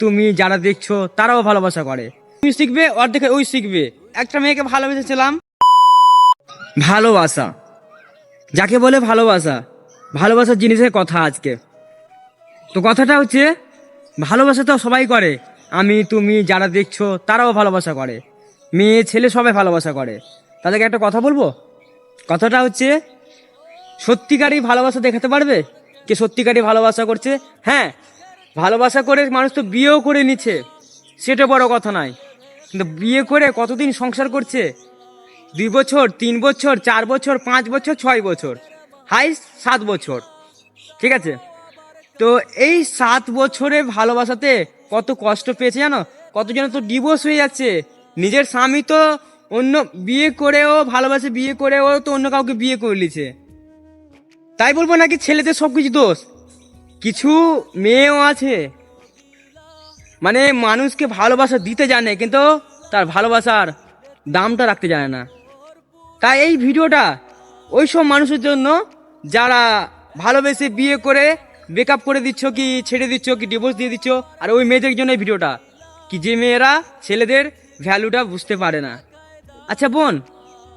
তুমি যারা দেখছো তারাও ভালোবাসা করে। তুমি শিখবে, ওর দেখে ওই শিখবে। একটা মেয়েকে ভালোবেসেছিলাম। ভালোবাসা যাকে বলে ভালোবাসা, ভালোবাসার জিনিসের কথা আজকে। তো কথাটা হচ্ছে, ভালোবাসা তো সবাই করে। আমি তুমি যারা দেখছো তারাও ভালোবাসা করে, মেয়ে ছেলে সবাই ভালোবাসা করে। তাদেরকে একটা কথা বলবো। কথাটা হচ্ছে, সত্যিকারই ভালোবাসা দেখাতে পারবে কে সত্যিকারই ভালোবাসা করছে? হ্যাঁ, ভালোবাসা করে মানুষ তো বিয়েও করে নিচ্ছে, সেটা বড় কথা নয়। কিন্তু বিয়ে করে কতদিন সংসার করছে? 2 বছর, 3 বছর, 4 বছর, 5 বছর, 6 বছর, হাই 7 বছর। ঠিক আছে? তো এই 7 বছরে ভালোবাসাতে কত কষ্ট পেয়েছে জানো? কতজন তো ডিভোর্স হয়ে যাচ্ছে। নিজের স্বামী তো অন্য বিয়ে করেও ভালোবাসে, বিয়ে করেও তো অন্য কাউকে বিয়ে করে নিছে। তাই বলবো নাকি ছেলেদের সব কিছু দোষ? কিছু মেয়েও আছে মানে মানুষকে ভালোবাসা দিতে জানে, কিন্তু তার ভালোবাসার দামটা রাখতে জানে না। তাই এই ভিডিওটা ওই সব মানুষের জন্য যারা ভালোবেসে বিয়ে করে ব্রেকআপ করে দিচ্ছ, কি ছেড়ে দিচ্ছ, কি ডিভোর্স দিয়ে দিচ্ছ। আর ওই মেয়েদের জন্য এই ভিডিওটা, কি যে মেয়েরা ছেলেদের ভ্যালুটা বুঝতে পারে না। আচ্ছা বোন,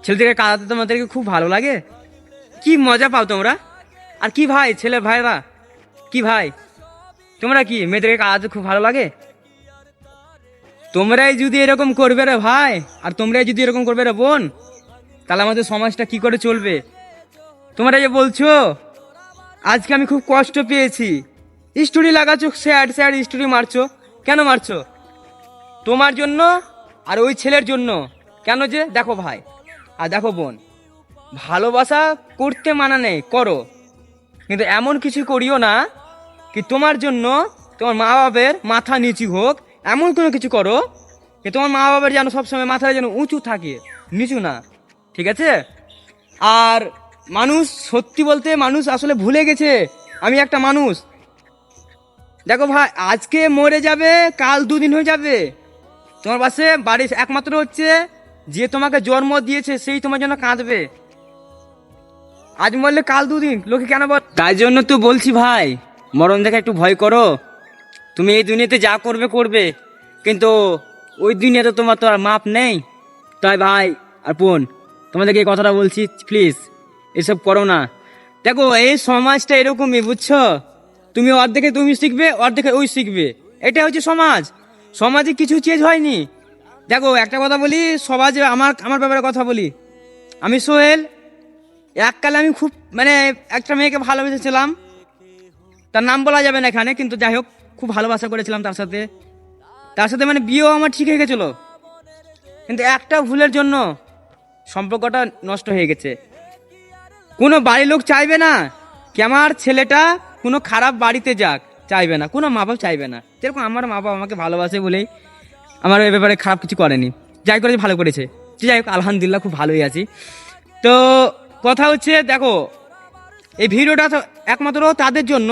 ছেলেদেরকে কাঁদাতে তোমাদেরকে খুব ভালো লাগে? কি মজা পাও তোমরা? আর কি ভাই, ছেলে ভাইরা, কি ভাই তোমরা কি মেয়েদেরকে কাঁদাতে খুব ভালো লাগে? তোমরাই যদি এরকম করবে রে ভাই, আর তোমরাই যদি এরকম করবে রে বোন, তাহলে আমাদের সমাজটা কি করে চলবে? তোমরা যে বলছো আজকে আমি খুব কষ্ট পেয়েছি, স্টোরি লাগাচ্ছ, স্যাড স্যাড স্টোরি মারছো, কেন মারছো? তোমার জন্য আর ওই ছেলের জন্য। কেন যে দেখো ভাই আর দেখো বোন, ভালোবাসা করতে মানা নেই, করো, কিন্তু এমন কিছু করিও না কি তোমার জন্য তোমার মা বাবার মাথা নিচু হোক। এমন কোনো কিছু করো যে তোমার মা বাবার যেন সবসময় মাথাটা যেন উঁচু থাকে, নিচু না। ঠিক আছে? আর মানুষ, সত্যি বলতে মানুষ আসলে ভুলে গেছে আমি একটা মানুষ। দেখো ভাই, আজকে মরে যাবে, কাল 2 দিন হয়ে যাবে। তোমার পাশে বাড়ি একমাত্র হচ্ছে যে তোমাকে জন্ম দিয়েছে, সেই তোমার জন্য কাঁদবে। আজ মরলে কাল 2 দিন, লোকে কেন বল? তাই জন্য তো বলছি ভাই, মরণ দেখে একটু ভয় করো। তুমি এই দুনিয়াতে যা করবে করবে, কিন্তু ওই দুনিয়াতে তোমার তো আর মাপ নেই। তাই ভাই আর বোন, তোমাদেরকে এই কথাটা বলছি, প্লিজ এসব করো না। দেখো এই সমাজটা এরকমই, বুঝছো? তুমি অর্ধেকে তুমি শিখবে, অর্ধেকে ওই শিখবে। এটা হচ্ছে সমাজ। সমাজে কিছু চেঞ্জ হয়নি। দেখো একটা কথা বলি, সমাজে আমার আমার ব্যাপারে কথা বলি। আমি সোহেল, এককালে আমি খুব মানে একটা মেয়েকে ভালোবেসেছিলাম, তার নাম বলা যাবে না এখানে, কিন্তু যাই হোক খুব ভালোবাসা করেছিলাম তার সাথে। তার সাথে মানে বিয়েও আমার ঠিক হয়ে গেছিলো, কিন্তু একটা ভুলের জন্য সম্পর্কটা নষ্ট হয়ে গেছে। কোনো বাড়ির লোক চাইবে না কি আমার ছেলেটা কোনো খারাপ বাড়িতে যাক, চাইবে না, কোনো মা বাবা চাইবে না। যেরকম আমার মা বাবা আমাকে ভালোবাসে বলেই আমার এ ব্যাপারে খারাপ কিছু করেনি, যাই করেছে ভালো করেছে। যাই হোক আলহামদুলিল্লাহ খুব ভালোই আছি। তো কথা হচ্ছে, দেখো এই ভিডিওটা তো একমাত্র তাদের জন্য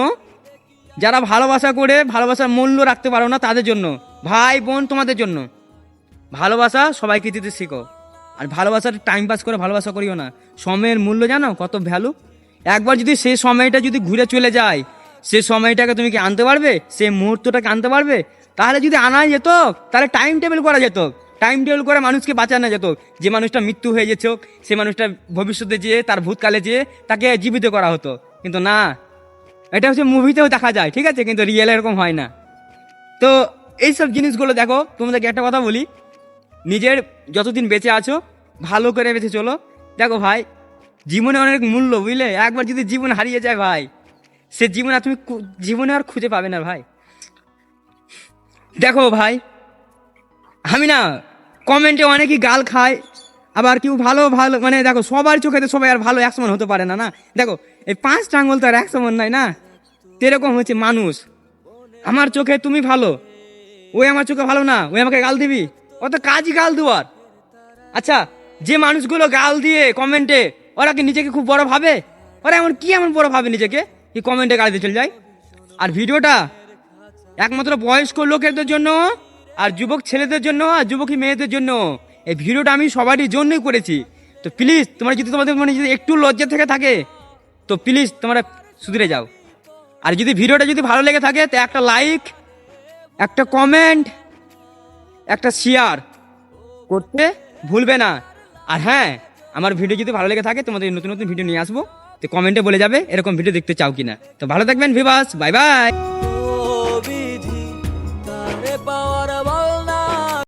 যারা ভালোবাসা করে ভালোবাসার মূল্য রাখতে পারো না, তাদের জন্য। ভাই বোন, তোমাদের জন্য। ভালোবাসা সবাইকে দিতে শিখো, আর ভালোবাসার টাইম পাস করে ভালোবাসা করিও না। সময়ের মূল্য জানো কত ভ্যালু? একবার যদি সেই সময়টা যদি ঘুরে চলে যায়, সে সময়টাকে তুমি কি আনতে পারবে? সে মুহূর্তটাকে আনতে পারবে? তাহলে যদি আনা যেত, তাহলে টাইম টেবিল করা যেত। টাইম টেবিল করে মানুষকে বাঁচানো যেত। যে মানুষটা মৃত্যু হয়ে যেত, সে মানুষটা ভবিষ্যতে যেয়ে, তার ভূতকালে যেয়ে তাকে জীবিত করা হতো। কিন্তু না, এটা হচ্ছে মুভিতেও দেখা যায়, ঠিক আছে, কিন্তু রিয়েল এরকম হয় না। তো এইসব জিনিসগুলো দেখো, তোমাদেরকে একটা কথা বলি, নিজের যতদিন বেঁচে আছো ভালো করে বেঁচে চলো। দেখো ভাই, জীবনে অনেক মূল্য, বুঝলে? একবার যদি জীবন হারিয়ে যায় ভাই, সে জীবন আর তুমি জীবনে আর খুঁজে পাবে না ভাই। দেখো ভাই, আমি না কমেন্টে অনেকেই গাল খায়, আবার কেউ ভালো ভালো মানে দেখো সবার চোখেতে সবাই আর ভালো এক সমান হতে পারে না। না দেখো, এই 5টা আঙুল তো আর এক সমান নয় না। এরকম হচ্ছে মানুষ। আমার চোখে তুমি ভালো, ওই আমার চোখে ভালো না, ওই আমাকে গাল দিবি, অত কাজই গাল দেওয়ার। আচ্ছা, যে মানুষগুলো গাল দিয়ে কমেন্টে, ওরা কি নিজেকে খুব বড় ভাবে? ওরা এমন কি এমন বড় ভাবে নিজেকে কি কমেন্টে গাল দিয়ে চলে যায়? আর ভিডিওটা একমাত্র বয়স্ক লোকেদের জন্য, আর যুবক ছেলেদের জন্য, আর যুবকী মেয়েদের জন্য। এই ভিডিওটা আমি সবারই জন্যই করেছি। তো প্লিজ তোমরা যদি তোমাদের মনে যদি একটু লজ্জা থেকে থাকে, তো প্লিজ তোমরা সুধরে যাও। আর যদি ভিডিওটা যদি ভালো লেগে থাকে, তো একটা লাইক, একটা কমেন্ট, একটা শেয়ার করতে ভুলবে না। আর হ্যাঁ, আমার ভিডিও যদি ভালো লেগে থাকে, তোমাদের নতুন নতুন ভিডিও নিয়ে আসবো, তো কমেন্টে বলে যাবে এরকম ভিডিও দেখতে চাও কিনা। তো ভালো থাকবেন ভিউয়ার্স, বাই বাই।